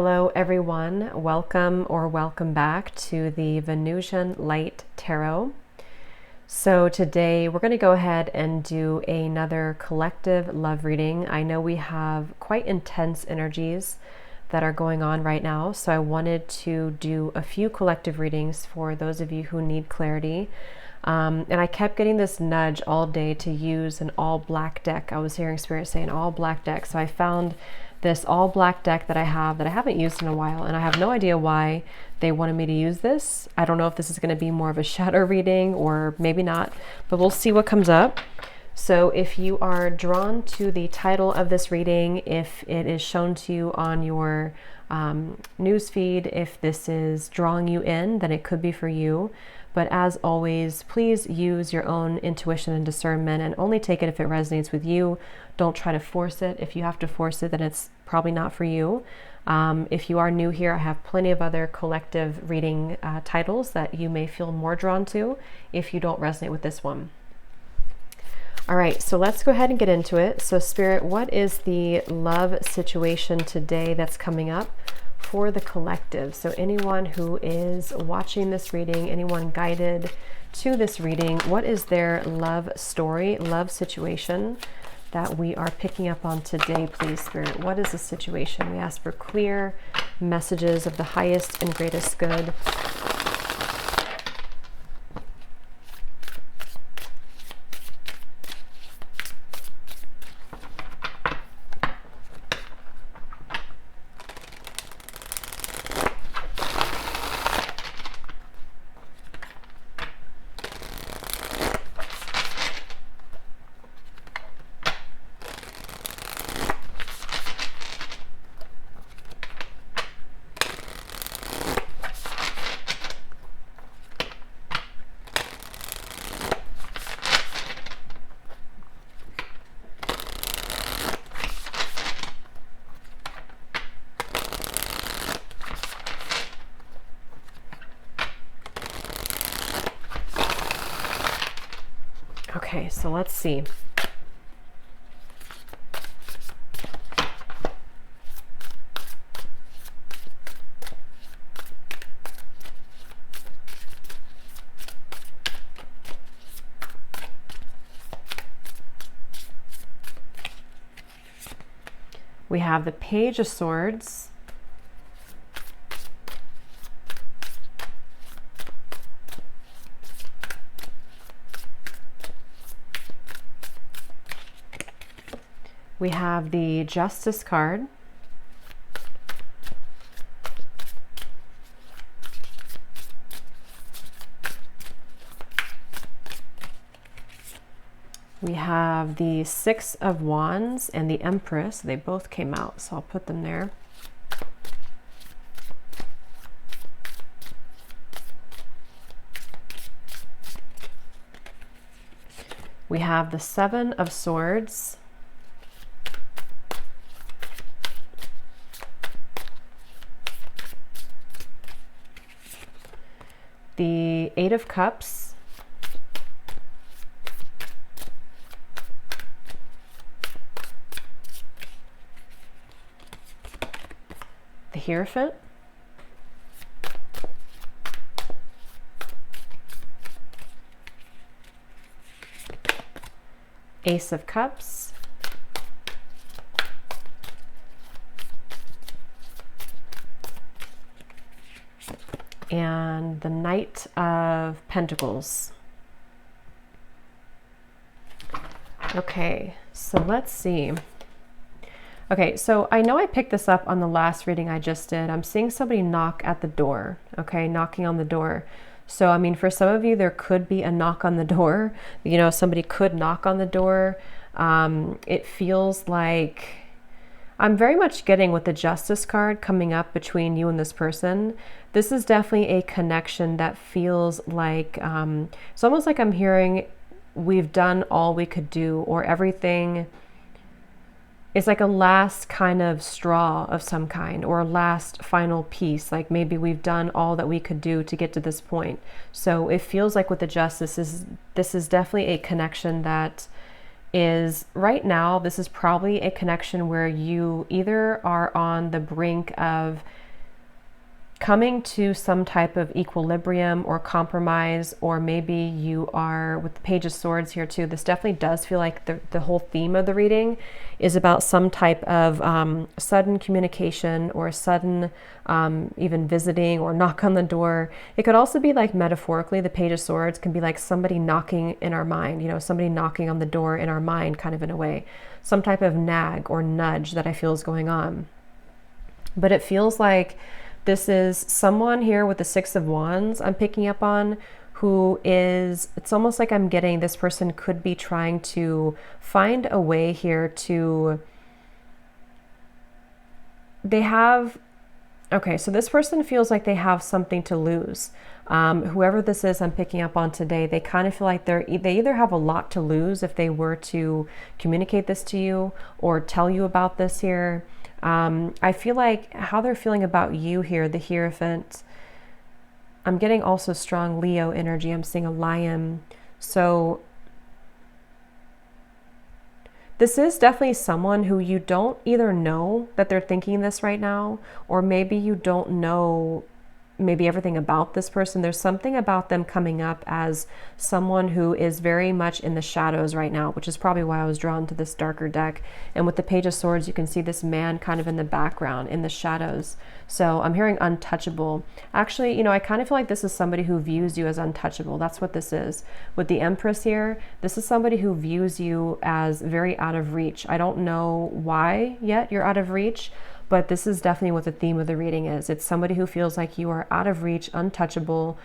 Hello everyone, welcome or welcome back to the Venusian Light Tarot. So today we're going to go ahead and do another collective love reading. I know we have quite intense energies that are going on right now, so I wanted to do a few collective readings for those of you who need clarity. And I kept getting this nudge all day to use an all black deck. I was hearing Spirit say an all black deck, so I found this all black deck that I haven't used in a while, and I have no idea why they wanted me to use this. I don't know if this is going to be more of a shadow reading or maybe not, but we'll see what comes up. So if you are drawn to the title of this reading, if it is shown to you on your news feed, if this is drawing you in, then it could be for you. But as always, please use your own intuition and discernment and only take it if it resonates with you. Don't try to force it. If you have to force it, then it's probably not for you. If you are new here, I have plenty of other collective reading titles that you may feel more drawn to if you don't resonate with this one. All right, so let's go ahead and get into it. So Spirit, what is the love situation today that's coming up for the collective? So anyone who is watching this reading, anyone guided to this reading, what is their love story, love situation that we are picking up on today, please, Spirit? What is the situation? We ask for clear messages of the highest and greatest good. Okay, so let's see. We have the Page of Swords, we have the Justice card, we have the Six of Wands and the Empress. They both came out, so I'll put them there. We have the Seven of Swords, the Eight of Cups, the Hierophant, Ace of Cups, and the Knight of Pentacles. Okay, so let's see. Okay, so I know I picked this up on the last reading I just did. I'm seeing somebody knock at the door, okay, knocking on the door. So, I mean, for some of you, there could be a knock on the door. You know, somebody could knock on the door. It feels like I'm very much getting with the Justice card coming up between you and this person. This is definitely a connection that feels like, it's almost like I'm hearing we've done all we could do, or everything. It's like a last kind of straw of some kind, or a last final piece. Like maybe we've done all that we could do to get to this point. So it feels like with the Justice, this is definitely a connection that is right now, this is probably a connection where you either are on the brink of coming to some type of equilibrium or compromise, or maybe you are with the Page of Swords here too. This definitely does feel like the whole theme of the reading is about some type of sudden communication or sudden even visiting or knock on the door. It could also be like metaphorically, the Page of Swords can be like somebody knocking in our mind, somebody knocking on the door in our mind, kind of in a way, some type of nag or nudge that I feel is going on. But it feels like this is someone here with the Six of Wands I'm picking up on, who is, it's almost like I'm getting this person could be trying to find a way here to, so this person feels like they have something to lose. Whoever this is I'm picking up on today, they kind of feel like they either have a lot to lose if they were to communicate this to you or tell you about this here. I feel like how they're feeling about you here, the Hierophant. I'm getting also strong Leo energy. I'm seeing a lion. So this is definitely someone who you don't either know that they're thinking this right now, or maybe you don't know maybe everything about this person. There's something about them coming up as someone who is very much in the shadows right now, which is probably why I was drawn to this darker deck. And with the Page of Swords, you can see this man kind of in the background, in the shadows. So I'm hearing untouchable. Actually, I kind of feel like this is somebody who views you as untouchable. That's what this is. With the Empress here, this is somebody who views you as very out of reach. I don't know why yet you're out of reach, but this is definitely what the theme of the reading is. It's somebody who feels like you are out of reach, untouchable.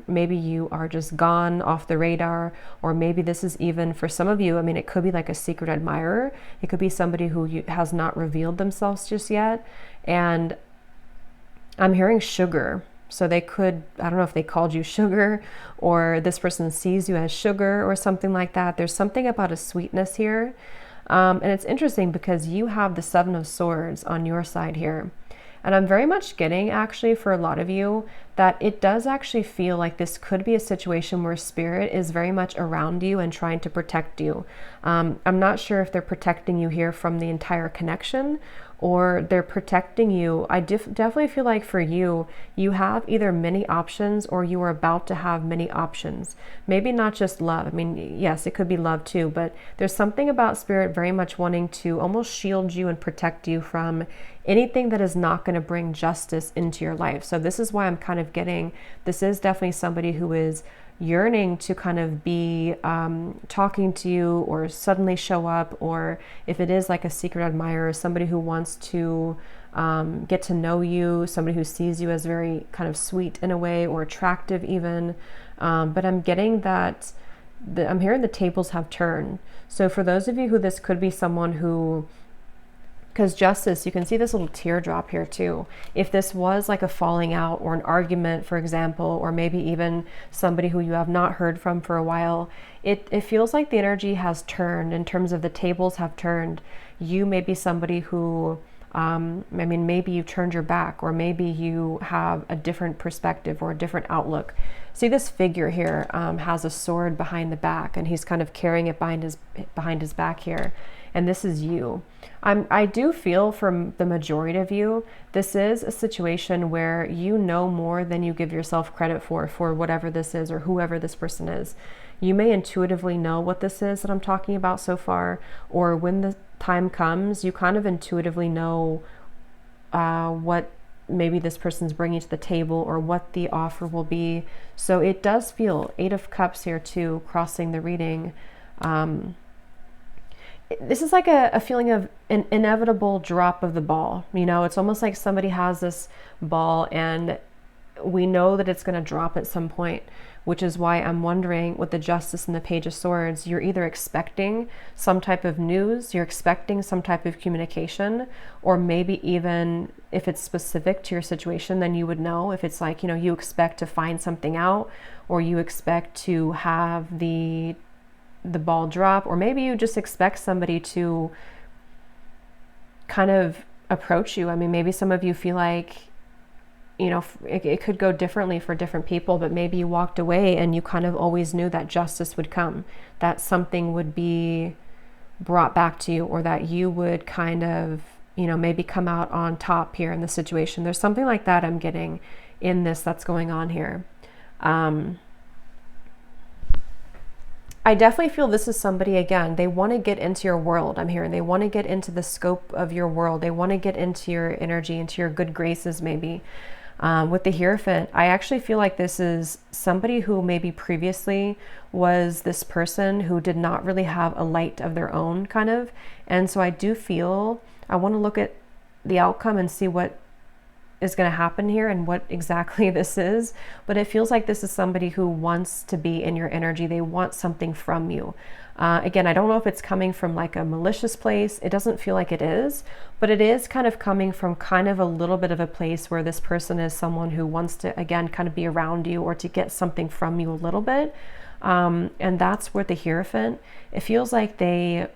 Maybe you are just gone off the radar, or maybe this is even for some of you, it could be like a secret admirer. It could be somebody who has not revealed themselves just yet. And I'm hearing sugar. So they could, I don't know if they called you sugar, or this person sees you as sugar or something like that. There's something about a sweetness here. And it's interesting because you have the Seven of Swords on your side here. And I'm very much getting, actually, for a lot of you, that it does actually feel like this could be a situation where Spirit is very much around you and trying to protect you. I'm not sure if they're protecting you here from the entire connection, or they're protecting you. I definitely feel like for you, you have either many options or you are about to have many options. Maybe not just love. Yes, it could be love too, but there's something about Spirit very much wanting to almost shield you and protect you from anything that is not going to bring justice into your life. So this is why I'm kind of getting, this is definitely somebody who is yearning to kind of be talking to you or suddenly show up, or if it is like a secret admirer, somebody who wants to get to know you, somebody who sees you as very kind of sweet in a way, or attractive even. But I'm getting that, I'm hearing the tables have turned. So for those of you who this could be someone who, because Justice, you can see this little teardrop here too. If this was like a falling out or an argument, for example, or maybe even somebody who you have not heard from for a while, it feels like the energy has turned in terms of the tables have turned. You may be somebody who, maybe you've turned your back, or maybe you have a different perspective or a different outlook. See, this figure here has a sword behind the back, and he's kind of carrying it behind his back here. And this is you. I do feel from the majority of you, this is a situation where you know more than you give yourself credit for whatever this is or whoever this person is. You may intuitively know what this is that I'm talking about so far, or when the time comes, you kind of intuitively know what maybe this person's bringing to the table or what the offer will be. So it does feel Eight of Cups here too, crossing the reading. This is like a feeling of an inevitable drop of the ball. It's almost like somebody has this ball and we know that it's going to drop at some point, which is why I'm wondering with the Justice and the Page of Swords, you're either expecting some type of news, you're expecting some type of communication, or maybe even if it's specific to your situation, then you would know. If it's like, you expect to find something out, or you expect to have the ball drop, or maybe you just expect somebody to kind of approach you. Maybe some of you feel like you know, it could go differently for different people, but maybe you walked away and you kind of always knew that justice would come, that something would be brought back to you, or that you would kind of, you know, maybe come out on top here in the situation. There's something like that I'm getting in this that's going on here. I definitely feel this is somebody, again, they want to get into your world. I'm hearing they want to get into the scope of your world. They want to get into your energy, into your good graces, maybe. With the Hierophant, I actually feel like this is somebody who maybe previously was this person who did not really have a light of their own, kind of. And so I do feel, I want to look at the outcome and see what is going to happen here and what exactly this is. But it feels like this is somebody who wants to be in your energy. They want something from you. Again, I don't know if it's coming from like a malicious place. It doesn't feel like it is, but it is kind of coming from kind of a little bit of a place where this person is someone who wants to, again, kind of be around you or to get something from you a little bit. And that's where the Hierophant, it feels like I'm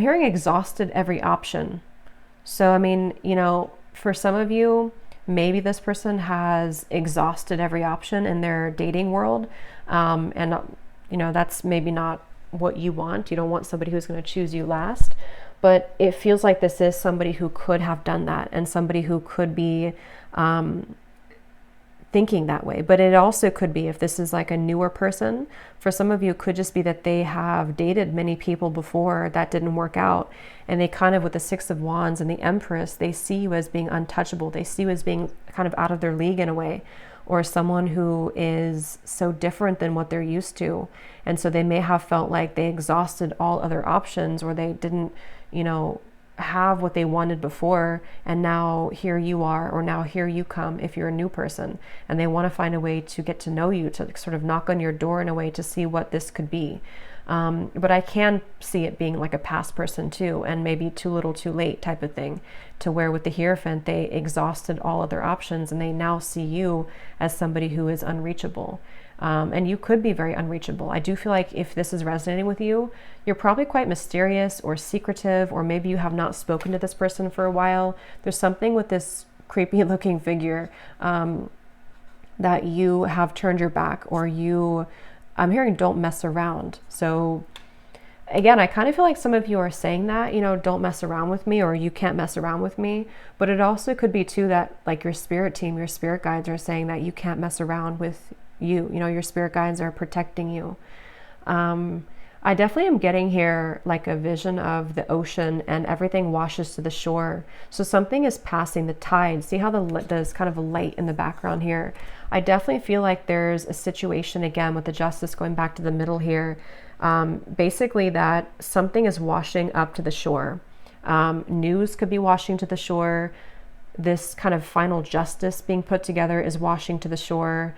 hearing exhausted every option. So, I mean, you know, for some of you, maybe this person has exhausted every option in their dating world. And you know, that's maybe not what you want. You don't want somebody who's going to choose you last, but it feels like this is somebody who could have done that and somebody who could be thinking that way. But it also could be, if this is like a newer person, for some of you, it could just be that they have dated many people before that didn't work out. And they kind of, with the Six of Wands and the Empress, they see you as being untouchable. They see you as being kind of out of their league in a way, or someone who is so different than what they're used to. And so they may have felt like they exhausted all other options, or they didn't, you know, have what they wanted before, and now here you are, or now here you come if you're a new person, and they want to find a way to get to know you, to sort of knock on your door in a way to see what this could be. But I can see it being like a past person too, and maybe too little too late type of thing, to where with the Hierophant, they exhausted all other options and they now see you as somebody who is unreachable. And you could be very unreachable. I do feel like if this is resonating with you, you're probably quite mysterious or secretive, or maybe you have not spoken to this person for a while. There's something with this creepy looking figure that you have turned your back, or I'm hearing don't mess around. So again, I kind of feel like some of you are saying that, you know, don't mess around with me, or you can't mess around with me. But it also could be too that like your spirit team, your spirit guides are saying that you can't mess around with you. You know, your spirit guides are protecting you. I definitely am getting here like a vision of the ocean and everything washes to the shore. So something is passing the tide. See how there's kind of a light in the background here. I definitely feel like there's a situation, again, with the Justice going back to the middle here. Basically that something is washing up to the shore. News could be washing to the shore. This kind of final justice being put together is washing to the shore,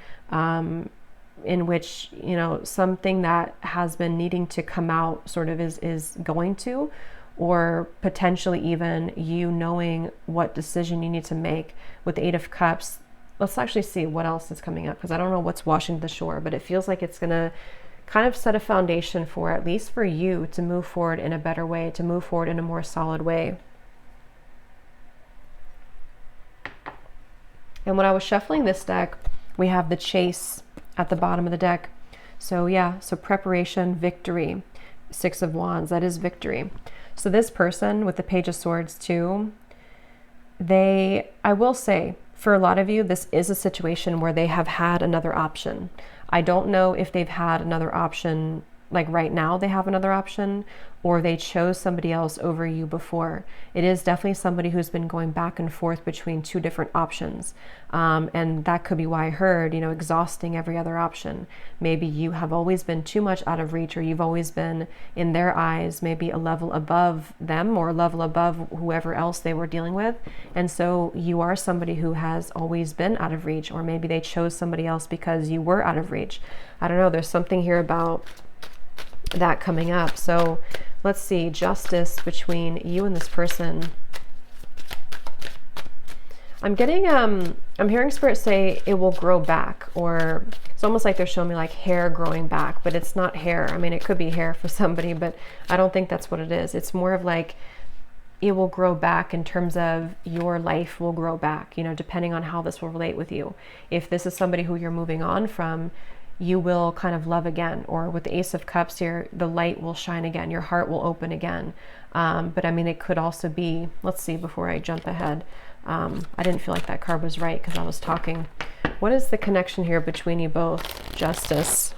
in which, you know, something that has been needing to come out sort of is going to, or potentially even you knowing what decision you need to make. With the Eight of Cups, let's actually see what else is coming up, because I don't know what's washing to the shore, but it feels like it's going to kind of set a foundation for, at least for you, to move forward in a better way, to move forward in a more solid way. And when I was shuffling this deck, we have the Chase at the bottom of the deck. So yeah, so preparation, victory, Six of Wands, that is victory. So this person with the Page of Swords too, I will say, for a lot of you, this is a situation where they have had another option. I don't know if they've had another option, like right now they have another option, or they chose somebody else over you before. It is definitely somebody who's been going back and forth between two different options. And that could be why I heard, you know, exhausting every other option. Maybe you have always been too much out of reach, or you've always been, in their eyes, maybe a level above them, or a level above whoever else they were dealing with. And so you are somebody who has always been out of reach, or maybe they chose somebody else because you were out of reach. I don't know, there's something here about that coming up. So let's see, justice between you and this person. I'm getting, I'm hearing Spirit say it will grow back, or it's almost like they're showing me like hair growing back, but it's not hair. I mean, it could be hair for somebody, but I don't think that's what it is. It's more of like it will grow back in terms of your life will grow back, you know, depending on how this will relate with you. If this is somebody who you're moving on from, you will kind of love again. Or with the Ace of Cups here, the light will shine again. Your heart will open again. But I mean, it could also be, let's see, before I jump ahead. I didn't feel like that card was right because I was talking. What is the connection here between you both? Justice.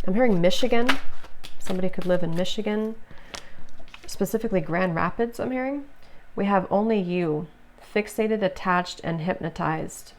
I'm hearing Michigan. Somebody could live in Michigan. Specifically Grand Rapids, I'm hearing. We have only you. Fixated, attached, and hypnotized.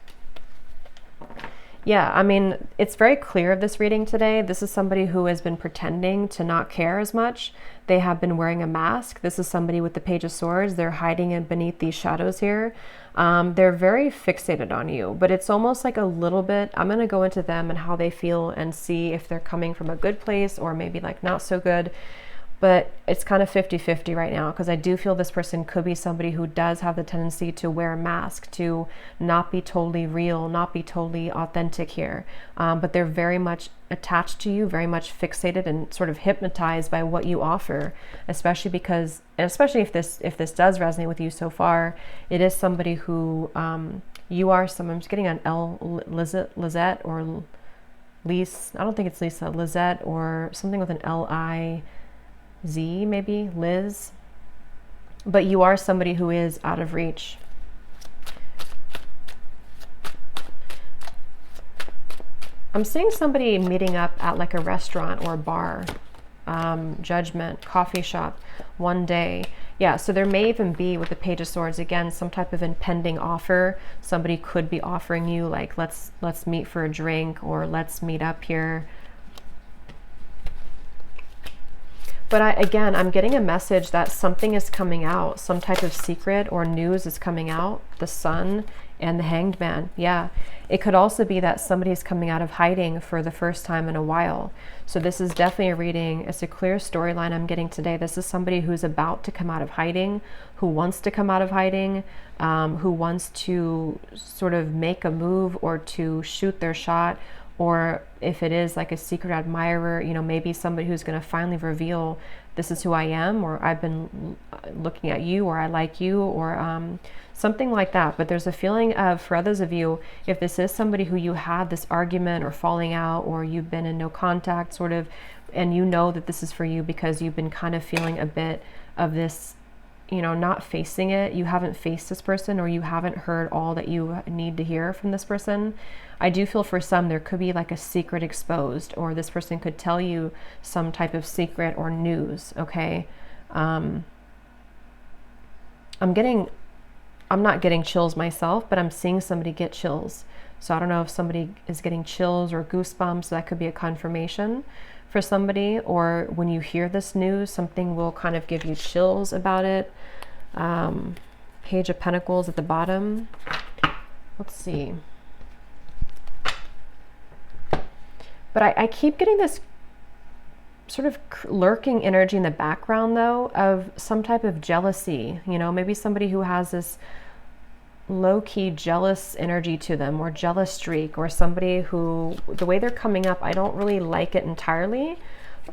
Yeah, I mean, it's very clear of this reading today. This is somebody who has been pretending to not care as much. They have been wearing a mask. This is somebody with the Page of Swords. They're hiding in beneath these shadows here. They're very fixated on you, but it's almost like a little bit, I'm going to go into them and how they feel and see if they're coming from a good place or maybe like not so good. But it's kind of 50-50 right now, because I do feel this person could be somebody who does have the tendency to wear a mask, to not be totally real, not be totally authentic here. But they're very much attached to you, very much fixated and sort of hypnotized by what you offer, especially because, and especially if this does resonate with you so far, it is somebody who you are someone, I'm just getting an Lizette or Lise, I don't think it's Lisa, Lizette or something with an L-I-Z, maybe Liz, but you are somebody who is out of reach. I'm seeing somebody meeting up at like a restaurant or a bar, Judgment, coffee shop, one day. Yeah, so there may even be, with the Page of Swords, again, some type of impending offer. Somebody could be offering you like, let's meet for a drink, or let's meet up here. But I'm getting a message that something is coming out, some type of secret or news is coming out. The Sun and the Hanged Man. Yeah, it could also be that somebody's coming out of hiding for the first time in a while. So this is definitely a reading. It's a clear storyline I'm getting today. This is somebody who's about to come out of hiding, who wants to come out of hiding, who wants to sort of make a move or to shoot their shot. Or if it is like a secret admirer, you know, maybe somebody who's going to finally reveal, this is who I am, or I've been looking at you, or I like you, or something like that. But there's a feeling of, for others of you, if this is somebody who you had this argument or falling out, or you've been in no contact sort of, and you know that this is for you because you've been kind of feeling a bit of this, you know, not facing it. You haven't faced this person, or you haven't heard all that you need to hear from this person. I do feel for some there could be like a secret exposed, or this person could tell you some type of secret or news. Okay. I'm not getting chills myself, but I'm seeing somebody get chills. So I don't know if somebody is getting chills or goosebumps. That could be a confirmation for somebody, or when you hear this news, something will kind of give you chills about it. Page of Pentacles at the bottom. Let's see. But I keep getting this sort of lurking energy in the background, though, of some type of jealousy. You know, maybe somebody who has this low-key jealous energy to them, or jealous streak, or somebody who, the way they're coming up, I don't really like it entirely,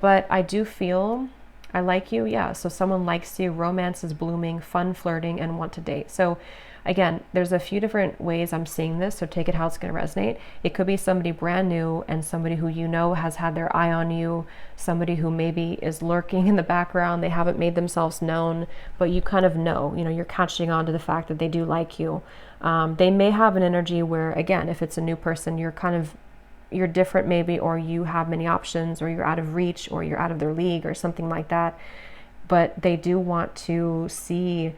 but I do feel I like you. Yeah, so someone likes you, romance is blooming, fun flirting, and want to date. So again, there's a few different ways I'm seeing this, so take it how it's going to resonate. It could be somebody brand new and somebody who you know has had their eye on you, somebody who maybe is lurking in the background. They haven't made themselves known, but you kind of know, you know, you're catching on to the fact that they do like you. They may have an energy where, again, if it's a new person, you're different maybe, or you have many options, or you're out of reach, or you're out of their league, or something like that. But they do want to see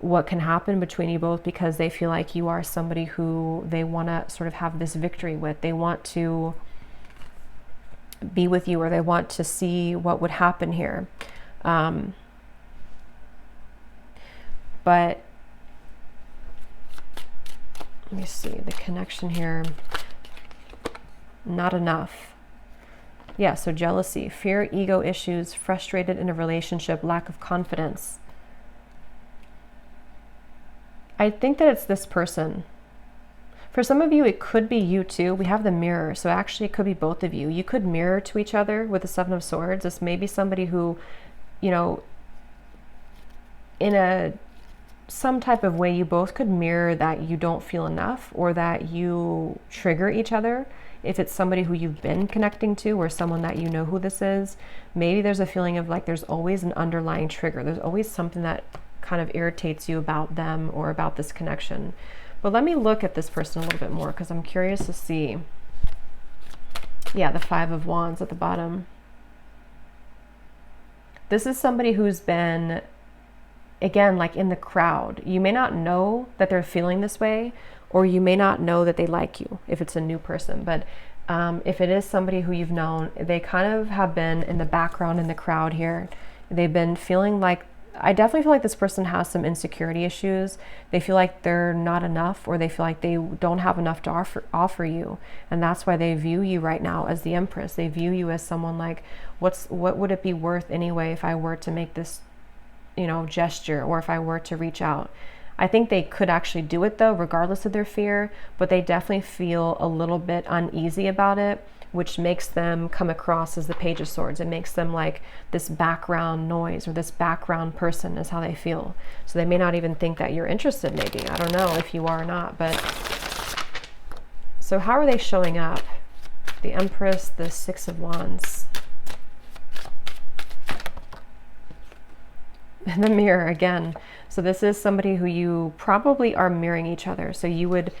what can happen between you both, because they feel like you are somebody who they want to sort of have this victory with. They want to be with you, or they want to see what would happen here. But let me see the connection here. Not enough. Yeah, so jealousy, fear, ego issues, frustrated in a relationship, lack of confidence. I think that it's this person. For some of you, it could be you too. We have the mirror, so actually it could be both of you. You could mirror to each other with the Seven of Swords. This may be somebody who you know, in some type of way, you both could mirror that you don't feel enough, or that you trigger each other. If it's somebody who you've been connecting to, or someone that you know who this is, maybe there's a feeling of like there's always an underlying trigger. There's always something that kind of irritates you about them or about this connection. But let me look at this person a little bit more, because I'm curious to see. Yeah, the 5 of Wands at the bottom. This is somebody who's been, again, like in the crowd. You may not know that they're feeling this way, or you may not know that they like you if it's a new person. But if it is somebody who you've known, they kind of have been in the background in the crowd here. They've been feeling like, I definitely feel like this person has some insecurity issues. They feel like they're not enough, or they feel like they don't have enough to offer you. And that's why they view you right now as the Empress. They view you as someone like, what would it be worth anyway if I were to make this, you know, gesture, or if I were to reach out. I think they could actually do it though, regardless of their fear, but they definitely feel a little bit uneasy about it, which makes them come across as the Page of Swords. It makes them like this background noise, or this background person is how they feel. So they may not even think that you're interested, maybe. I don't know if you are or not, but so how are they showing up? The Empress, the 6 of Wands. And the Mirror again. So this is somebody who you probably are mirroring each other. So you would,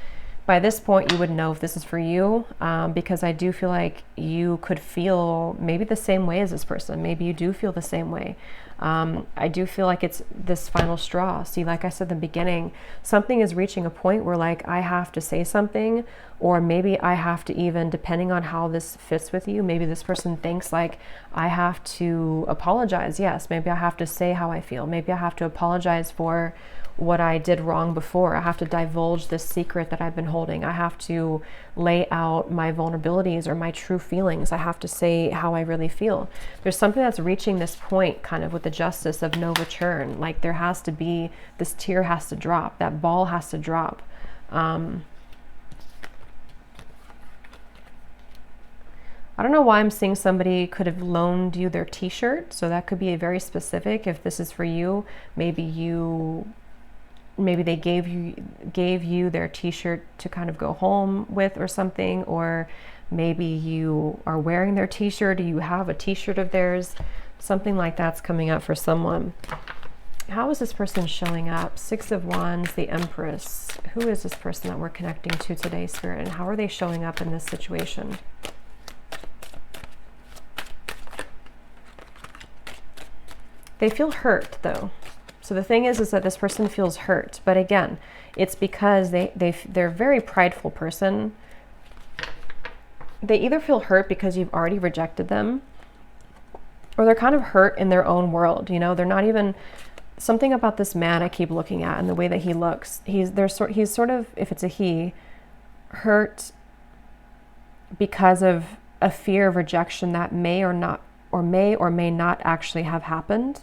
by this point, you would know if this is for you, because I do feel like you could feel maybe the same way as this person. Maybe you do feel the same way. I do feel like it's this final straw. See, like I said in the beginning, something is reaching a point where like I have to say something, or maybe I have to even, depending on how this fits with you, maybe this person thinks like I have to apologize. Yes, maybe I have to say how I feel. Maybe I have to apologize for what I did wrong before. I have to divulge this secret that I've been holding. I have to lay out my vulnerabilities or my true feelings. I have to say how I really feel. There's something that's reaching this point kind of with the Justice of no return. Like there has to be, this tear has to drop, that ball has to drop. I don't know why I'm seeing somebody could have loaned you their t-shirt. So that could be a very specific. If this is for you, maybe they gave you their t-shirt to kind of go home with or something, or maybe you are wearing their t-shirt, or you have a t-shirt of theirs. Something like that's coming up for someone. How is this person showing up? 6 of Wands, the Empress. Who is this person that we're connecting to today, Spirit, and how are they showing up in this situation? They feel hurt though. So the thing is that this person feels hurt, but again, it's because they're a very prideful person. They either feel hurt because you've already rejected them, or they're kind of hurt in their own world. You know, they're not even, something about this man I keep looking at and the way that he looks. He's sort of, if it's a he, hurt because of a fear of rejection that may or may not actually have happened.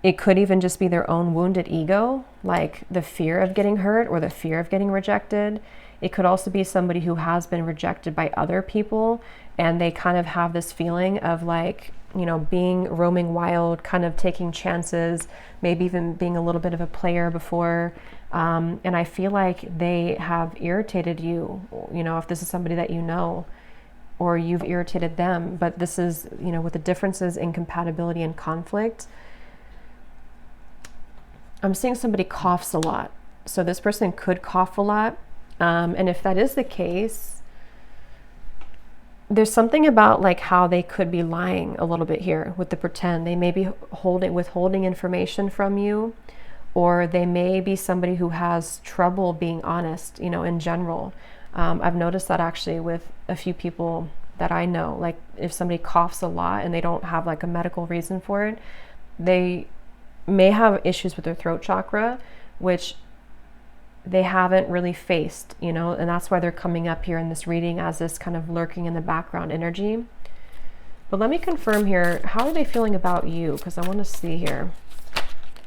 It could even just be their own wounded ego, like the fear of getting hurt or the fear of getting rejected. It could also be somebody who has been rejected by other people, and they kind of have this feeling of like, you know, roaming wild, kind of taking chances, maybe even being a little bit of a player before. And I feel like they have irritated you, you know, if this is somebody that you know, or you've irritated them. But this is, you know, with the differences in compatibility and conflict, I'm seeing somebody coughs a lot. So this person could cough a lot. And if that is the case, there's something about like how they could be lying a little bit here with the pretend. They may be withholding information from you, or they may be somebody who has trouble being honest, you know, in general. I've noticed that actually with a few people that I know. Like if somebody coughs a lot and they don't have like a medical reason for it, they may have issues with their throat chakra, which they haven't really faced, you know, and that's why they're coming up here in this reading as this kind of lurking in the background energy. But let me confirm here, how are they feeling about you? Because I want to see here.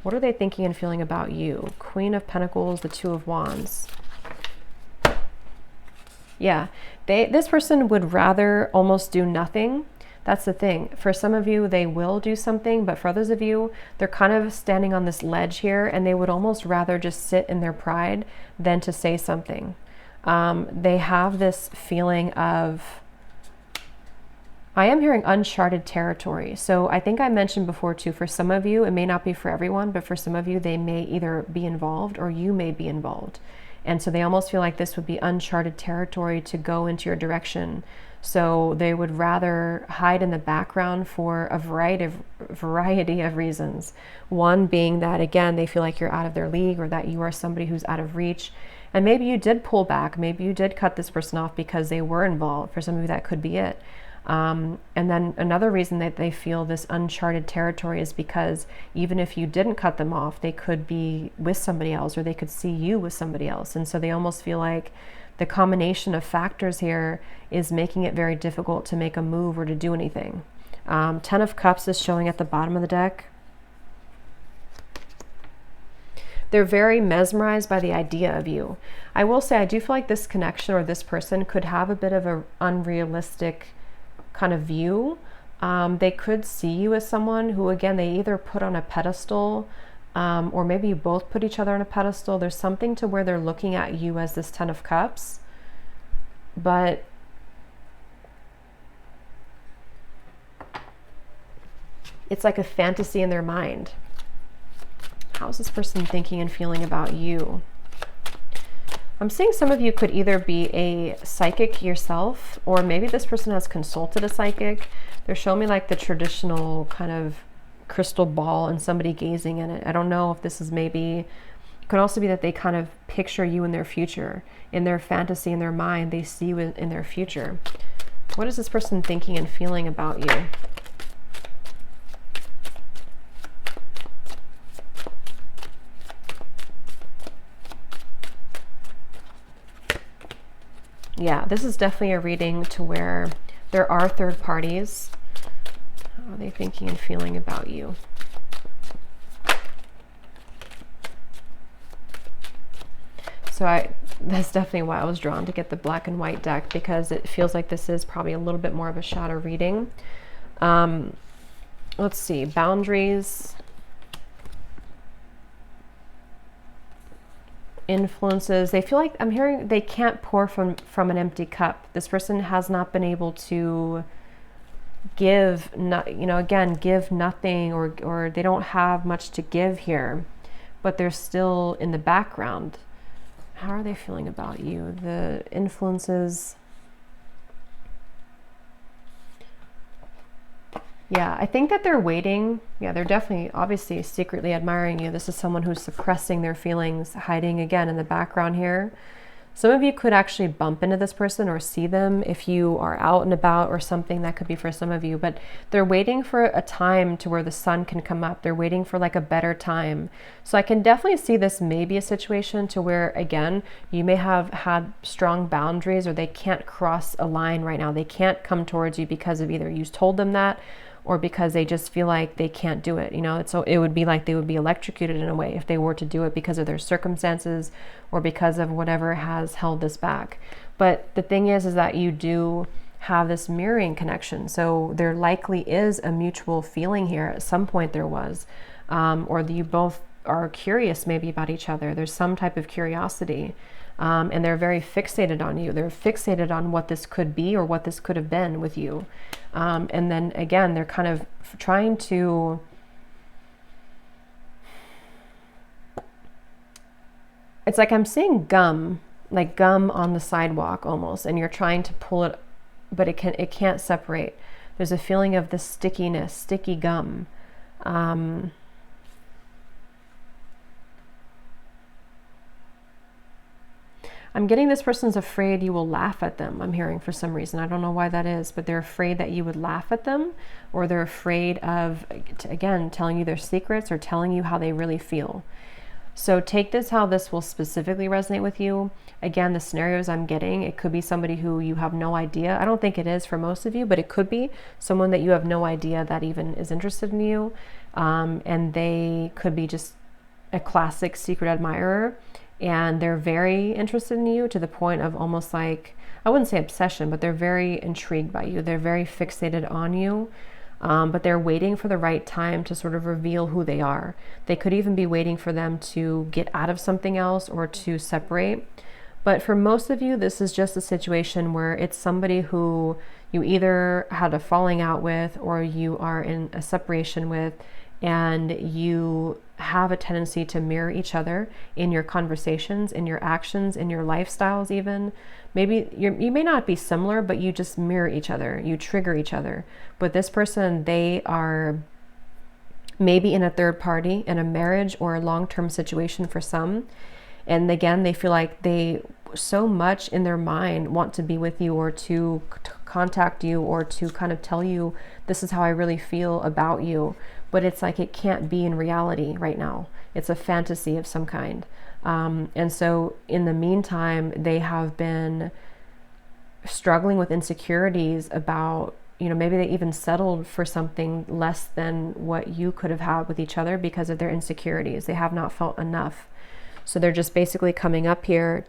What are they thinking and feeling about you? Queen of Pentacles, the 2 of Wands. Yeah, this person would rather almost do nothing That's the thing. For some of you, they will do something, but for others of you, they're kind of standing on this ledge here, and they would almost rather just sit in their pride than to say something. They have this feeling of, I am hearing uncharted territory. So I think I mentioned before too, for some of you, it may not be for everyone, but for some of you, they may either be involved or you may be involved. And so they almost feel like this would be uncharted territory to go into your direction. So they would rather hide in the background for a variety of reasons. One being that, again, they feel like you're out of their league, or that you are somebody who's out of reach. And maybe you did pull back. Maybe you did cut this person off because they were involved. For some of you, that could be it. And then another reason that they feel this uncharted territory is because even if you didn't cut them off, they could be with somebody else, or they could see you with somebody else. And so they almost feel like the combination of factors here is making it very difficult to make a move or to do anything. 10 of Cups is showing at the bottom of the deck. They're very mesmerized by the idea of you. I will say, I do feel like this connection or this person could have a bit of an unrealistic kind of view. They could see you as someone who, again, they either put on a pedestal, or maybe you both put each other on a pedestal. There's something to where they're looking at you as this 10 of Cups, but it's like a fantasy in their mind. How's this person thinking and feeling about you? I'm seeing some of you could either be a psychic yourself, or maybe this person has consulted a psychic. They're showing me like the traditional kind of crystal ball and somebody gazing in it. I don't know if this is maybe, it could also be that they kind of picture you in their future, in their fantasy, in their mind, they see you in their future. What is this person thinking and feeling about you? Yeah, this is definitely a reading to where there are third parties. How are they thinking and feeling about you? So that's definitely why I was drawn to get the black and white deck, because it feels like this is probably a little bit more of a shadow reading. Let's see, boundaries, influences. They feel like, I'm hearing they can't pour from an empty cup. This person has not been able to give, give nothing, or they don't have much to give here, but they're still in the background. How are they feeling about you? The influences. Yeah, I think that they're waiting. Yeah, they're definitely, obviously, secretly admiring you. This is someone who's suppressing their feelings, hiding again in the background here. Some of you could actually bump into this person or see them if you are out and about or something. That could be for some of you, but they're waiting for a time to where the sun can come up. They're waiting for like a better time. So I can definitely see this may be a situation to where, again, you may have had strong boundaries, or they can't cross a line right now. They can't come towards you because of either you told them that, or because they just feel like they can't do it. So it would be like they would be electrocuted in a way if they were to do it because of their circumstances or because of whatever has held this back. But the thing is that you do have this mirroring connection. So there likely is a mutual feeling here. At some point there was, or that you both are curious maybe about each other. There's some type of curiosity. And they're very fixated on you. They're fixated on what this could be or what this could have been with you. And then again, they're kind of trying to, it's like I'm seeing gum, like gum on the sidewalk almost, and you're trying to pull it, but it can't separate. There's a feeling of the stickiness, sticky gum. I'm getting this person's afraid you will laugh at them. I'm hearing for some reason. I don't know why that is, but they're afraid that you would laugh at them, or they're afraid of, again, telling you their secrets or telling you how they really feel. So take this how this will specifically resonate with you. Again, the scenarios I'm getting, it could be somebody who you have no idea. I don't think it is for most of you, but it could be someone that you have no idea that even is interested in you. And they could be just a classic secret admirer. And they're very interested in you to the point of almost like, I wouldn't say obsession, but they're very intrigued by you. They're very fixated on you. But they're waiting for the right time to sort of reveal who they are. They could even be waiting for them to get out of something else or to separate. But for most of you, this is just a situation where it's somebody who you either had a falling out with or you are in a separation with, and you have a tendency to mirror each other in your conversations, in your actions, in your lifestyles even. Maybe you may not be similar, but you just mirror each other. You trigger each other. But this person, they are maybe in a third party, in a marriage or a long-term situation for some. And again, they feel like they so much in their mind want to be with you or to contact you or to kind of tell you, this is how I really feel about you. But it's like it can't be in reality right now. It's a fantasy of some kind. And so in the meantime, they have been struggling with insecurities about, maybe they even settled for something less than what you could have had with each other because of their insecurities. They have not felt enough. So they're just basically coming up here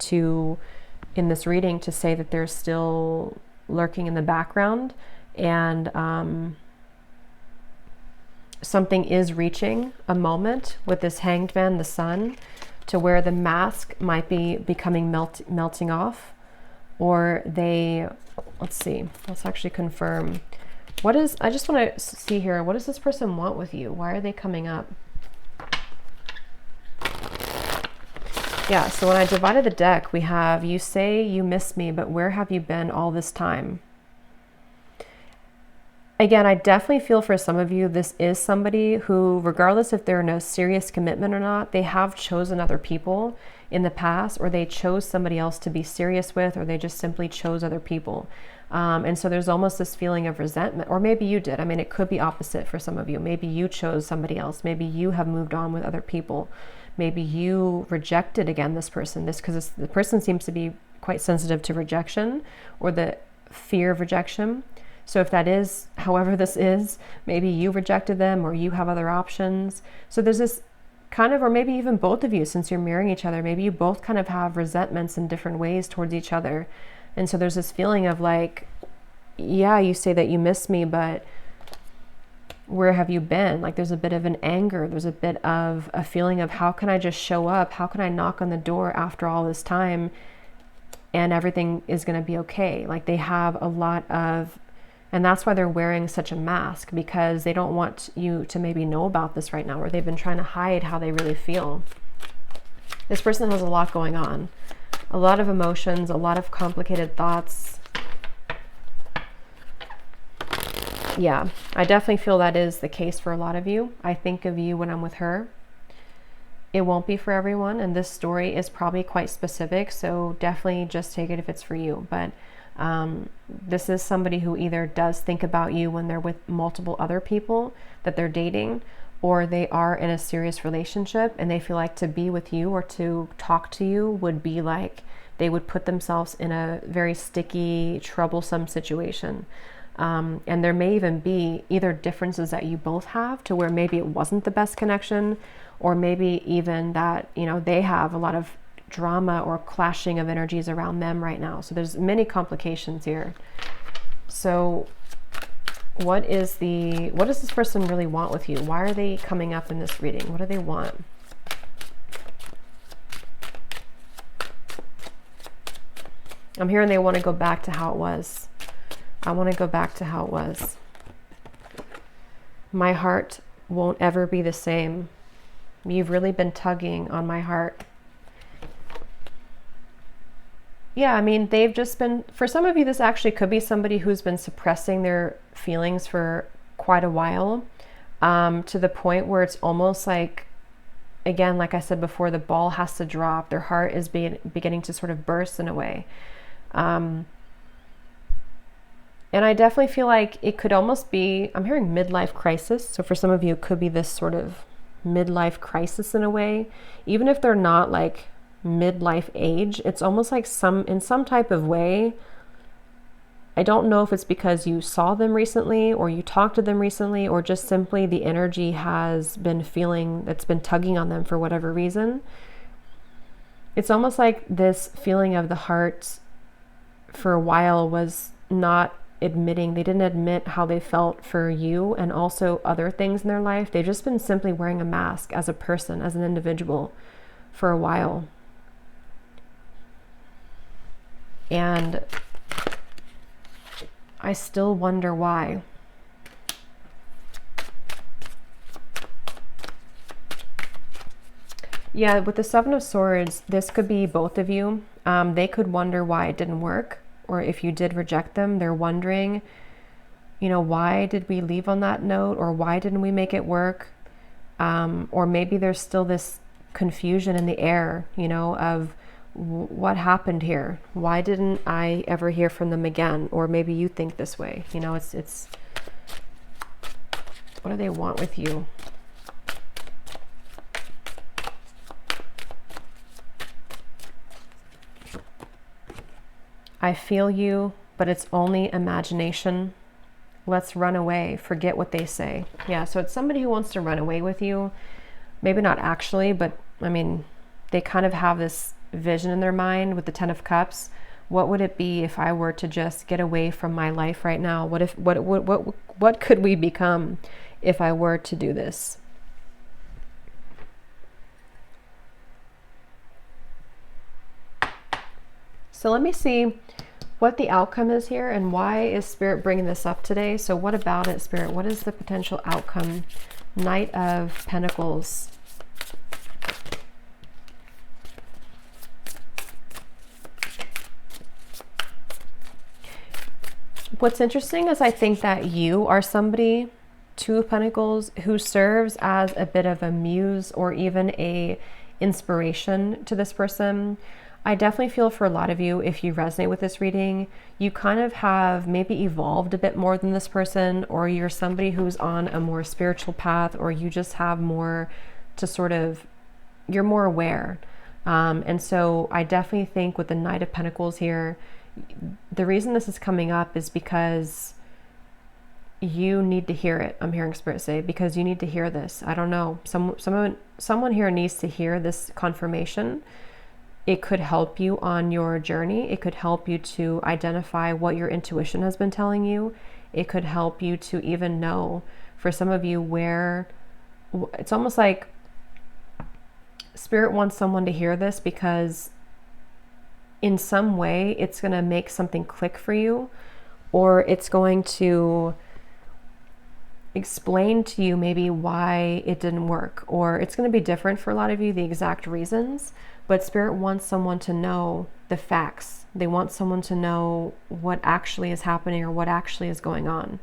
in this reading, to say that they're still lurking in the background, and something is reaching a moment with this Hanged Man, the Sun, to where the mask might be becoming melting off, or let's see, let's actually confirm. I just want to see here, what does this person want with you? Why are they coming up? Yeah, so when I divided the deck, we have, you say you miss me, but where have you been all this time? Again, I definitely feel for some of you, this is somebody who, regardless if they're in a serious commitment or not, they have chosen other people in the past, or they chose somebody else to be serious with, or they just simply chose other people. And so there's almost this feeling of resentment, or maybe you did. I mean, it could be opposite for some of you. Maybe you chose somebody else. Maybe you have moved on with other people. Maybe you rejected again this person. Because the person seems to be quite sensitive to rejection or the fear of rejection. So if that is, however this is, maybe you rejected them or you have other options. So there's this kind of, or maybe even both of you, since you're mirroring each other, maybe you both kind of have resentments in different ways towards each other. And so there's this feeling of like, yeah, you say that you miss me, but where have you been? Like there's a bit of an anger. There's a bit of a feeling of, how can I just show up? How can I knock on the door after all this time and everything is going to be okay? Like they have a lot of, and that's why they're wearing such a mask, because they don't want you to maybe know about this right now, or they've been trying to hide how they really feel. This person has a lot going on, a lot of emotions, a lot of complicated thoughts. Yeah, I definitely feel that is the case for a lot of you. I think of you when I'm with her. It won't be for everyone, and this story is probably quite specific, so definitely just take it if it's for you. But this is somebody who either does think about you when they're with multiple other people that they're dating, or they are in a serious relationship and they feel like to be with you or to talk to you would be like they would put themselves in a very sticky, troublesome situation. And there may even be either differences that you both have, to where maybe it wasn't the best connection, or maybe even that, they have a lot of drama or clashing of energies around them right now. So there's many complications here. So what does this person really want with you? Why are they coming up in this reading? What do they want? I'm hearing they want to go back to how it was. I want to go back to how it was. My heart won't ever be the same. You've really been tugging on my heart. Yeah, I mean, they've just been, for some of you, this actually could be somebody who's been suppressing their feelings for quite a while, to the point where it's almost like, again, like I said before, the ball has to drop. Their heart is beginning to sort of burst in a way. And I definitely feel like it could almost be, I'm hearing midlife crisis. So for some of you, it could be this sort of midlife crisis in a way, even if they're not like midlife age. It's almost like in some type of way. I don't know if it's because you saw them recently or you talked to them recently, or just simply the energy has been that's been tugging on them for whatever reason. It's almost like this feeling of the heart for a while was not admitting, they didn't admit how they felt for you and also other things in their life. They've just been simply wearing a mask as a person, as an individual for a while. And I still wonder why. Yeah, with the Seven of Swords, this could be both of you. They could wonder why it didn't work, or if you did reject them, they're wondering, you know, why did we leave on that note, or why didn't we make it work? Or maybe there's still this confusion in the air, you know, of what happened here? Why didn't I ever hear from them again? Or maybe you think this way, you know, it's what do they want with you? I feel you, but it's only imagination. Let's run away. Forget what they say. Yeah, so it's somebody who wants to run away with you. Maybe not actually, but I mean, they kind of have this vision in their mind with the Ten of Cups. What would it be if I were to just get away from my life right now? What could we become if I were to do this? So let me see what the outcome is here, and why is Spirit bringing this up today? So what about it, Spirit? What is the potential outcome? Knight of Pentacles. What's interesting is I think that you are somebody, Two of Pentacles, who serves as a bit of a muse or even a inspiration to this person. I definitely feel for a lot of you, if you resonate with this reading, you kind of have maybe evolved a bit more than this person, or you're somebody who's on a more spiritual path, or you just have more to sort of, you're more aware. And so I definitely think with the Knight of Pentacles here, the reason this is coming up is because you need to hear it. I'm hearing Spirit say, because you need to hear this. I don't know. Someone here needs to hear this confirmation. It could help you on your journey. It could help you to identify what your intuition has been telling you. It could help you to even know, for some of you, where it's almost like Spirit wants someone to hear this, because in some way it's going to make something click for you, or it's going to explain to you maybe why it didn't work, or it's going to be different for a lot of you, the exact reasons. But Spirit wants someone to know the facts. They want someone to know what actually is happening, or what actually is going on.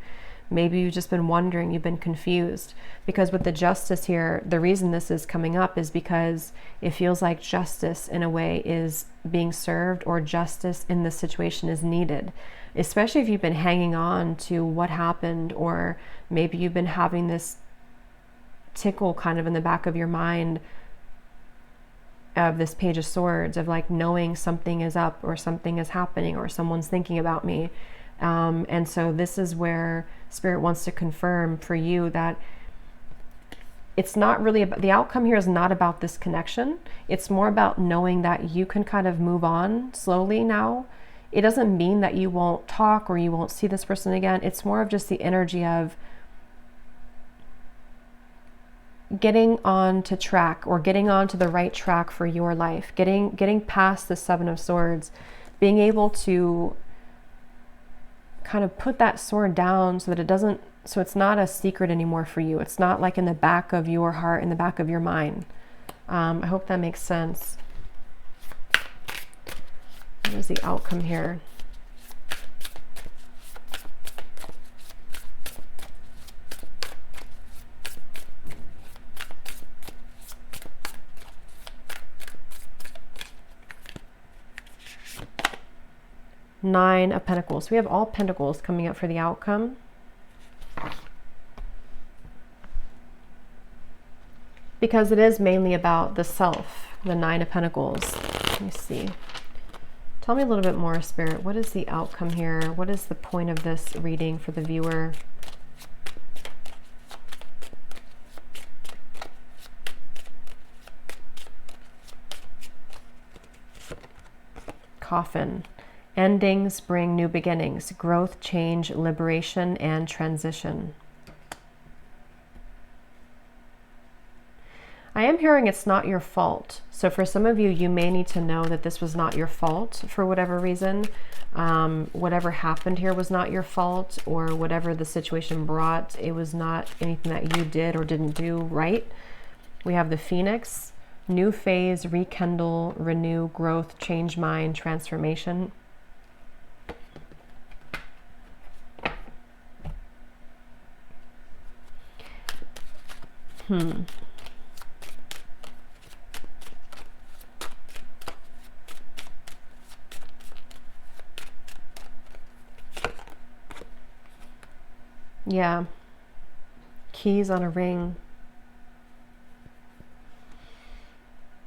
Maybe you've just been wondering, you've been confused. Because with the Justice here, the reason this is coming up is because it feels like justice in a way is being served, or justice in this situation is needed. Especially if you've been hanging on to what happened, or maybe you've been having this tickle kind of in the back of your mind of this Page of Swords, of like knowing something is up, or something is happening, or someone's thinking about me. And so this is where Spirit wants to confirm for you that it's not really about, the outcome here is not about this connection. It's more about knowing that you can kind of move on slowly now. It doesn't mean that you won't talk or you won't see this person again. It's more of just the energy of getting on to track, or getting on to the right track for your life, getting past the Seven of Swords, being able to kind of put that sword down so that it doesn't, so it's not a secret anymore for you. It's not like in the back of your heart, in the back of your mind. I hope that makes sense. What is the outcome here? Nine of Pentacles. We have all Pentacles coming up for the outcome. Because it is mainly about the self, the Nine of Pentacles. Let me see. Tell me a little bit more, Spirit. What is the outcome here? What is the point of this reading for the viewer? Coffin. Endings bring new beginnings, growth, change, liberation, and transition. I am hearing it's not your fault. So for some of you, you may need to know that this was not your fault for whatever reason. Whatever happened here was not your fault, or whatever the situation brought, it was not anything that you did or didn't do right. We have the Phoenix, new phase, rekindle, renew, growth, change mind, transformation. Yeah. Keys on a ring.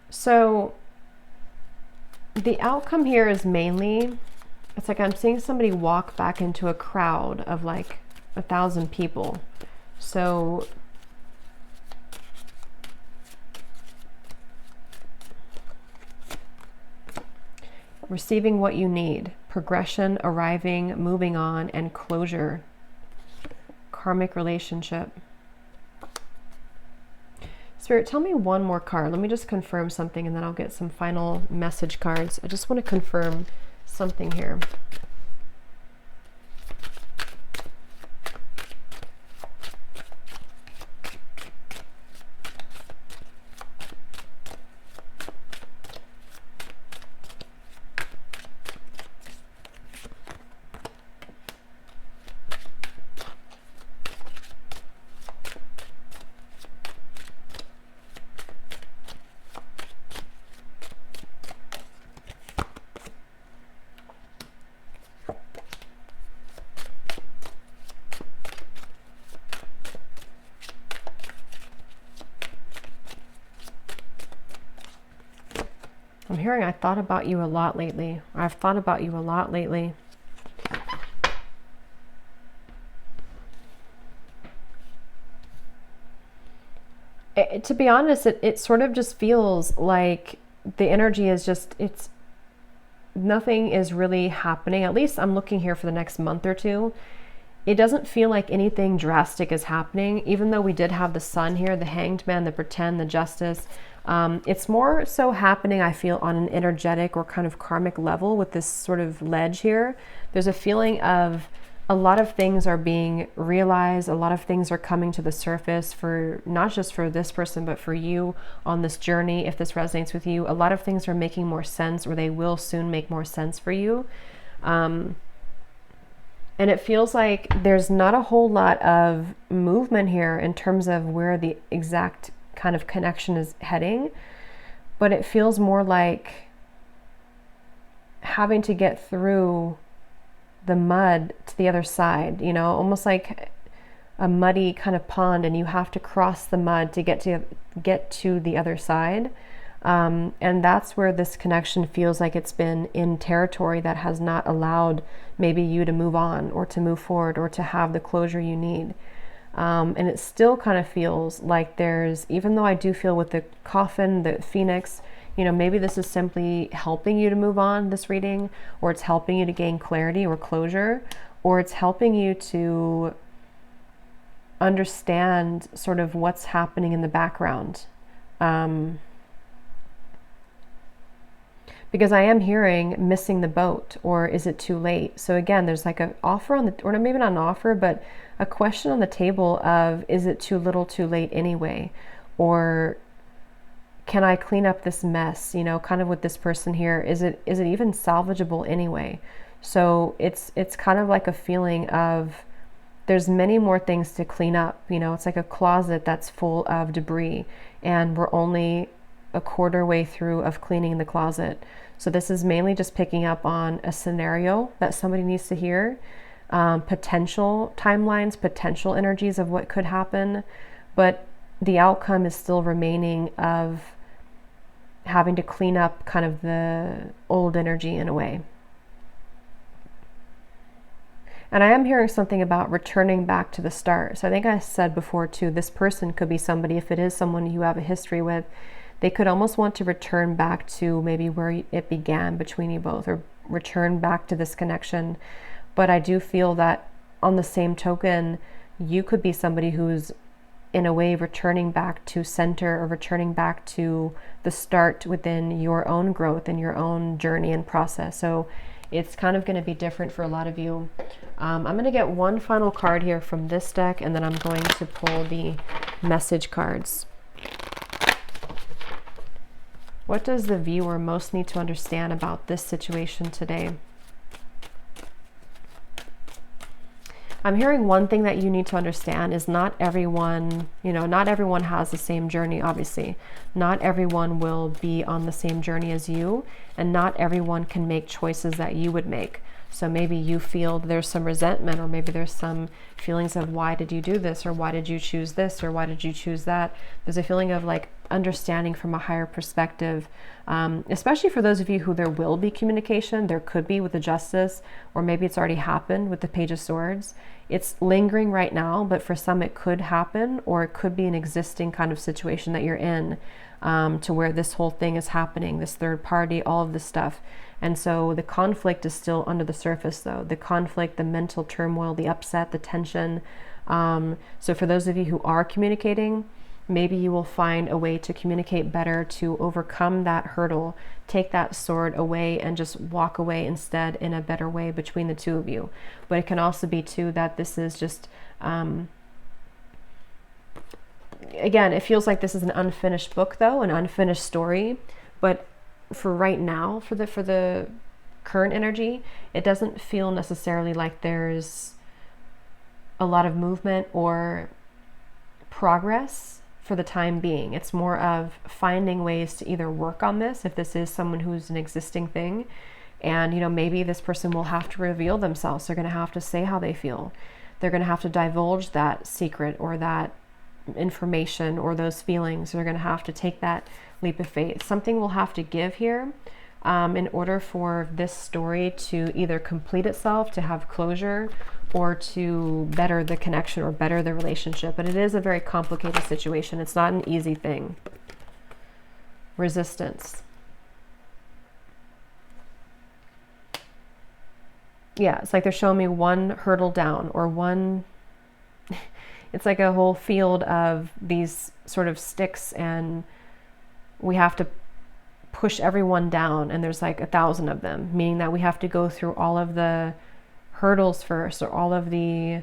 So the outcome here is mainly, it's like I'm seeing somebody walk back into a crowd of like 1,000 people. So receiving what you need, progression, arriving, moving on, and closure. Karmic relationship. Spirit, tell me one more card. Let me just confirm something and then I'll get some final message cards. I just want to confirm something here. I'm hearing I thought about you a lot lately. I've thought about you a lot lately. To be honest, it sort of just feels like the energy is just, nothing is really happening. At least I'm looking here for the next month or two. It doesn't feel like anything drastic is happening, even though we did have the Sun here, the Hanged Man, the Pretend, the Justice. It's more so happening, I feel, on an energetic or kind of karmic level with this sort of ledge here. There's a feeling of a lot of things are being realized, a lot of things are coming to the surface for not just for this person, but for you on this journey. If this resonates with you, a lot of things are making more sense, or they will soon make more sense for you. And it feels like there's not a whole lot of movement here in terms of where the exact kind of connection is heading, but it feels more like having to get through the mud to the other side, you know, almost like a muddy kind of pond, and you have to cross the mud to get to the other side. And that's where this connection feels like it's been in territory that has not allowed maybe you to move on or to move forward or to have the closure you need. And it still kind of feels like there's, even though I do feel with the coffin, the Phoenix, you know, maybe this is simply helping you to move on, this reading, or it's helping you to gain clarity or closure, or it's helping you to understand sort of what's happening in the background. Because I am hearing missing the boat, or is it too late? So again, there's like an offer on the, or maybe not an offer, but a question on the table of, is it too little too late anyway? Or can I clean up this mess? You know, kind of with this person here, is it even salvageable anyway? So it's kind of like a feeling of there's many more things to clean up. You know, it's like a closet that's full of debris, and we're only a quarter way through of cleaning the closet. So this is mainly just picking up on a scenario that somebody needs to hear, potential timelines, potential energies of what could happen, but the outcome is still remaining of having to clean up kind of the old energy in a way. And I am hearing something about returning back to the start. So I think I said before too, this person could be somebody, if it is someone you have a history with, they could almost want to return back to maybe where it began between you both, or return back to this connection. But I do feel that on the same token, you could be somebody who's in a way returning back to center, or returning back to the start within your own growth and your own journey and process. So it's kind of going to be different for a lot of you. I'm going to get one final card here from this deck, and then I'm going to pull the message cards. What does the viewer most need to understand about this situation today? I'm hearing one thing that you need to understand is not everyone, not everyone has the same journey, obviously. Not everyone will be on the same journey as you, and not everyone can make choices that you would make. So maybe you feel there's some resentment, or maybe there's some feelings of why did you do this, or why did you choose this, or why did you choose that? There's a feeling of like understanding from a higher perspective, especially for those of you who there will be communication. There could be with the Justice, or maybe it's already happened with the Page of Swords. It's lingering right now, but for some it could happen, or it could be an existing kind of situation that you're in, to where this whole thing is happening, this third party, all of this stuff. And so the conflict is still under the surface though. The conflict, the mental turmoil, the upset, the tension. So for those of you who are communicating, maybe you will find a way to communicate better, to overcome that hurdle, take that sword away and just walk away instead in a better way between the two of you. But it can also be too that this is just, again, it feels like this is an unfinished book though, an unfinished story. But for right now, for the current energy, it doesn't feel necessarily like there's a lot of movement or progress for the time being. It's more of finding ways to either work on this, if this is someone who's an existing thing, and maybe this person will have to reveal themselves. They're going to have to say how they feel. They're going to have to divulge that secret or that information or those feelings. They're going to have to take that leap of faith. Something will have to give here in order for this story to either complete itself, to have closure, or to better the connection or better the relationship. But it is a very complicated situation. It's not an easy thing. Resistance. Yeah, it's like they're showing me one hurdle down, or one, it's like a whole field of these sort of sticks, and we have to push everyone down, and there's like 1,000 of them, meaning that we have to go through all of the hurdles first, or all of the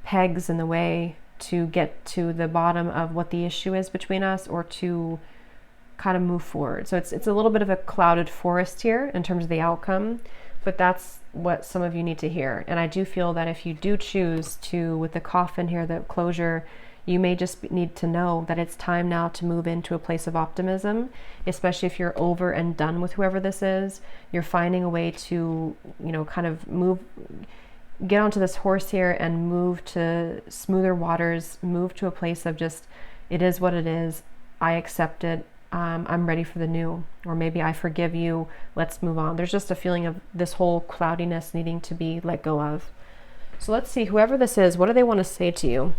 pegs in the way to get to the bottom of what the issue is between us, or to kind of move forward. So it's a little bit of a clouded forest here in terms of the outcome, but that's what some of you need to hear. And I do feel that if you do choose to, with the coffin here, the closure, you may just need to know that it's time now to move into a place of optimism, especially if you're over and done with whoever this is. You're finding a way to, kind of get onto this horse here and move to smoother waters, move to a place of just, it is what it is. I accept it. I'm ready for the new, or maybe I forgive you. Let's move on. There's just a feeling of this whole cloudiness needing to be let go of. So let's see, whoever this is, what do they want to say to you?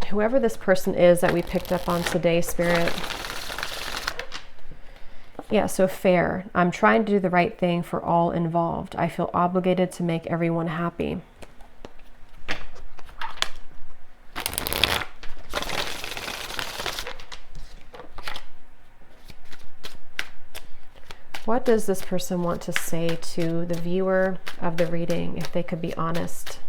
Whoever this person is that we picked up on today, Spirit. Yeah, so fair. I'm trying to do the right thing for all involved. I feel obligated to make everyone happy. What does this person want to say to the viewer of the reading, if they could be honest?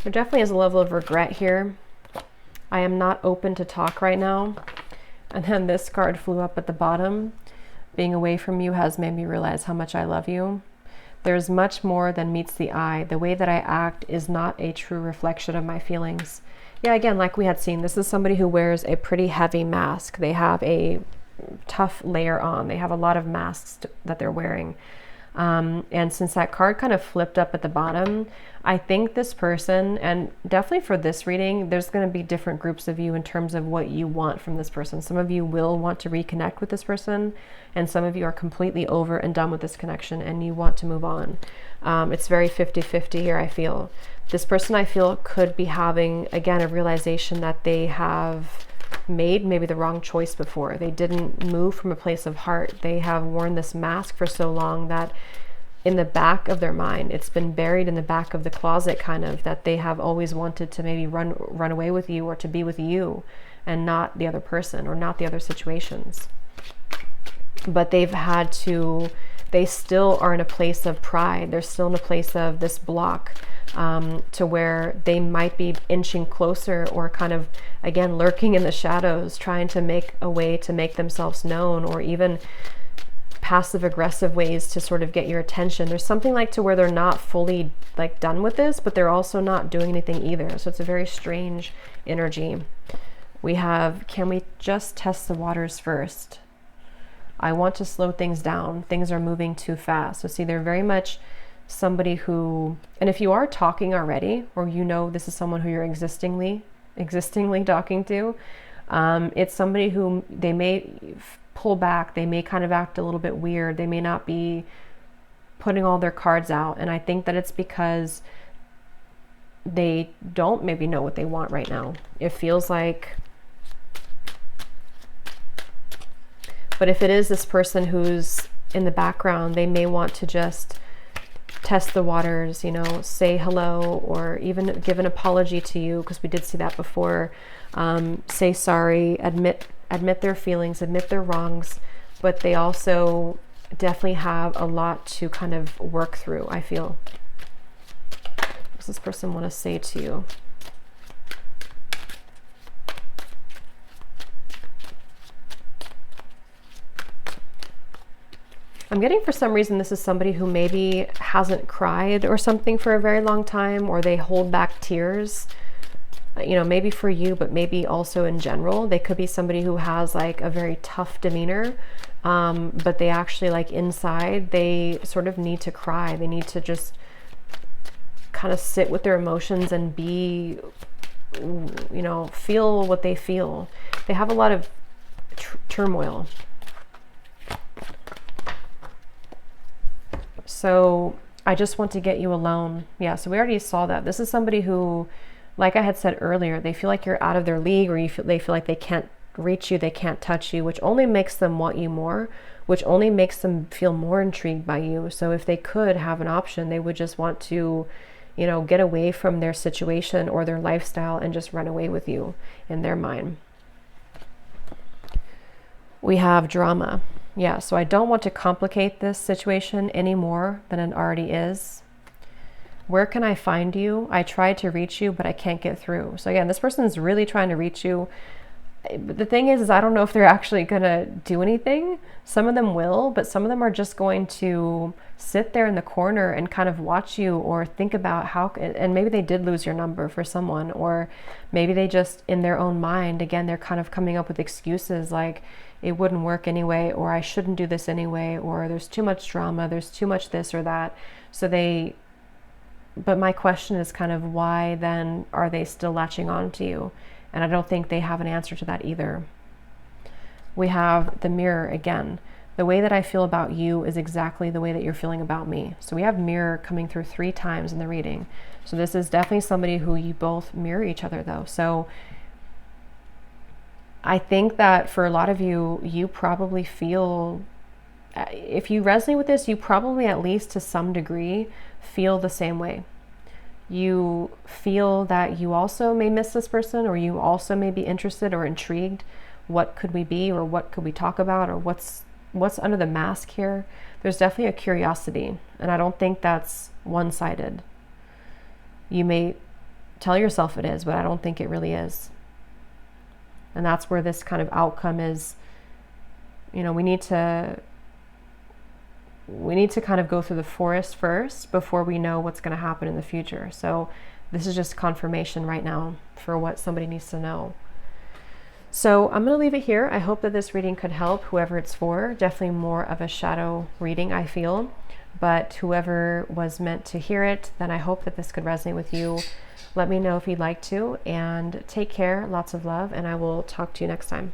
There definitely is a level of regret here. I am not open to talk right now. And then this card flew up at the bottom. Being away from you has made me realize how much I love you. There's much more than meets the eye. The way that I act is not a true reflection of my feelings. Yeah, again, like we had seen, this is somebody who wears a pretty heavy mask. They have a tough layer on. They have a lot of masks that they're wearing. And since that card kind of flipped up at the bottom, I think this person, and definitely for this reading, there's going to be different groups of you in terms of what you want from this person. Some of you will want to reconnect with this person, and some of you are completely over and done with this connection and you want to move on. It's very 50-50 here, I feel. This person, I feel, could be having, again, a realization that they have made maybe the wrong choice before. They didn't move from a place of heart. They have worn this mask for so long that in the back of their mind, it's been buried in the back of the closet, kind of, that they have always wanted to maybe run away with you or to be with you and not the other person or not the other situations. But they've had to, they still are in a place of pride. They're still in a place of this block, to where they might be inching closer or kind of, again, lurking in the shadows, trying to make a way to make themselves known, or even passive aggressive ways to sort of get your attention. There's something like to where they're not fully like done with this, but they're also not doing anything either. So it's a very strange energy. We have, can we just test the waters first? I want to slow things down. Things are moving too fast. So see, they're very much somebody who, and if you are talking already, or you know this is someone who you're existingly talking to, it's somebody who they may pull back, they may kind of act a little bit weird, they may not be putting all their cards out, and I think that it's because they don't maybe know what they want right now. It feels like, but if it is this person who's in the background, they may want to just test the waters, you know, say hello, or even give an apology to you, because we did see that before. Say sorry, admit their feelings, admit their wrongs, but they also definitely have a lot to kind of work through, I feel. What does this person want to say to you? I'm getting, for some reason, this is somebody who maybe hasn't cried or something for a very long time, or they hold back tears, you know, maybe for you, but maybe also in general. They could be somebody who has like a very tough demeanor, but they actually, like, inside, they sort of need to cry. They need to just kind of sit with their emotions and be, you know, feel what they feel. They have a lot of turmoil. So I just want to get you alone. Yeah, so we already saw that. This is somebody who, like I had said earlier, they feel like you're out of their league, or they feel like they can't reach you, they can't touch you, which only makes them want you more, which only makes them feel more intrigued by you. So if they could have an option, they would just want to, you know, get away from their situation or their lifestyle and just run away with you in their mind. We have drama. Yeah, so I don't want to complicate this situation any more than it already is. Where can I find you? I tried to reach you, but I can't get through. So again, this person's really trying to reach you. But the thing is I don't know if they're actually going to do anything. Some of them will, but some of them are just going to sit there in the corner and kind of watch you, or think about how, and maybe they did lose your number for someone, or maybe they just, in their own mind, again, they're kind of coming up with excuses like, it wouldn't work anyway, or I shouldn't do this anyway, or there's too much drama, there's too much this or that. So but my question is kind of, why then are they still latching on to you? And I don't think they have an answer to that either. We have the mirror again. The way that I feel about you is exactly the way that you're feeling about me. So we have mirror coming through 3 times in the reading. So this is definitely somebody who you both mirror each other though. So I think that for a lot of you, you probably feel, if you resonate with this, you probably, at least to some degree, feel the same way. You feel that you also may miss this person, or you also may be interested or intrigued. What could we be, or what could we talk about, or what's under the mask here? There's definitely a curiosity, and I don't think that's one-sided. You may tell yourself it is, but I don't think it really is. And that's where this kind of outcome is, you know, we need to kind of go through the forest first before we know what's going to happen in the future. So this is just confirmation right now for what somebody needs to know. So I'm going to leave it here. I hope that this reading could help whoever it's for. Definitely more of a shadow reading, I feel. but whoever was meant to hear it, then I hope that this could resonate with you. Let me know if you'd like to, and take care. Lots of love, and I will talk to you next time.